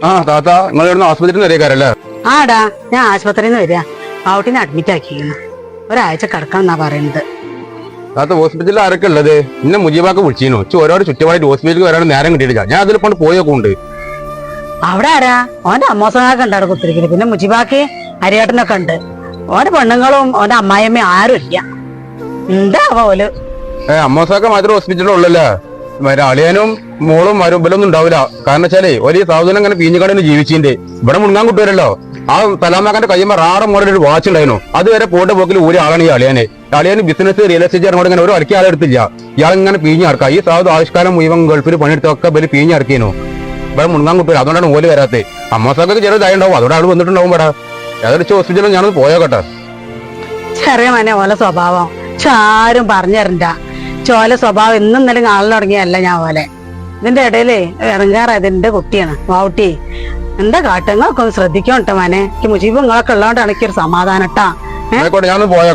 ആ താത്ത നിങ്ങൾ ഇവിടുന്ന് ആസ്പത്രിയിൽ നിന്ന് വരേക്കാരല്ലേ? ആടാ, ഞാൻ ആശുപത്രിയിൽ നിന്ന് വരിക. ഔട്ടിനെ അഡ്മിറ്റ് ആക്കിയിരുന്നു. ഒരാഴ്ച കിടക്കണം എന്നാ പറയുന്നത്. താത്ത ഹോസ്പിറ്റലിൽ ആരൊക്കെ ഉള്ളത്? ഇന്നെ മുജീബാക്ക് വിളിച്ചിരുന്നു. ഓരോരോ ചുറ്റുപാടായിട്ട് ഹോസ്പിറ്റലിൽ വരാൻ നേരം കിട്ടിയിട്ടില്ല. ഞാൻ അതിൽ കൊണ്ട് പോയോക്കുണ്ട്. അവിടെ ആരാ? ഓന്റെ അമ്മോസങ്ങാക്ക് ഉണ്ടാവും കുത്തിരിക്കല്. പിന്നെ മുജിബാക്ക് അരിയേട്ടനൊക്കെ ഉണ്ട്. ഓന്റെ പെണ്ണുങ്ങളും ഓന്റെ അമ്മായിയമ്മയും ആരും ഇല്ല. എന്താവാ ഓല്? അമ്മോസാക്ക മാത്രം ഹോസ്പിറ്റലിൽ ഉള്ളല്ലേ? അളിയനും മോളും മരുമ്പലൊന്നും ഉണ്ടാവില്ല. കാരണം വെച്ചാലേ ഒരു സാധനം അങ്ങനെ പീഞ്ഞുകടന്ന് ജീവിച്ചിന്റെ ഇവിടെ മുങ്ങാൻ കിട്ടുവരല്ലോ. ആ സലാമാക്കാന്റെ കയ്യുമ്പോൾ റാറ് മോഡൽ ഒരു വാച്ച് ഉണ്ടായിരുന്നു. അതുവരെ പോട്ട് പോക്കിൽ ഒരു ആളാണ് ഈ അളിയനെ. അളിയന് ബിസിനസ് റിയൽ എസ്റ്റേറ്റ് അങ്ങോട്ട് ഇങ്ങനെ ഒരു അലക്കി ആളെടുത്തില്ല. ഇയാളിങ്ങനെ പീഞ്ഞിറക്കാം. ഈ സാധു ആവിഷ്കാരം മുഴുവൻ ഗൾഫിൽ പണിയെടുത്തൊക്കെ ബലി പീഞ്ഞിറക്കിനു. ഇവിടെ മുങ്ങാൻ കിട്ടുവരും. അതുകൊണ്ടാണ് ഓല് വരാത്തത്. അമ്മോസാക്കൊക്കെ ചെറുതായിട്ടുണ്ടാവും. അതോടെ ആള് വന്നിട്ടുണ്ടാവും. ഇവിടെ ഏതൊരു ഹോസ്പിറ്റലിൽ ഞാനത് പോയോക്കട്ടെ. ചെറിയ മനെ ഓലെ സ്വഭാവം ആരും പറഞ്ഞു തരണ്ട. ചോല സ്വഭാവം ഇന്നും ഇന്നലെ കാണാൻ തുടങ്ങിയല്ല ഞാൻ പോലെ. ഇതിന്റെ ഇടയില് ഇറങ്ങാറായത് എന്റെ കുട്ടിയാണ് വാവുട്ടി. എന്താ കാട്ടുങ്ങളൊക്കെ ഒന്ന് ശ്രദ്ധിക്കണം കേട്ടോ മനെ. മുജീബ് നിങ്ങളൊക്കെ ഉള്ളതുകൊണ്ടാണ് എനിക്കൊരു സമാധാനം കേട്ടാ. ഞാനൊന്ന് പോയോക്കട്ടെ.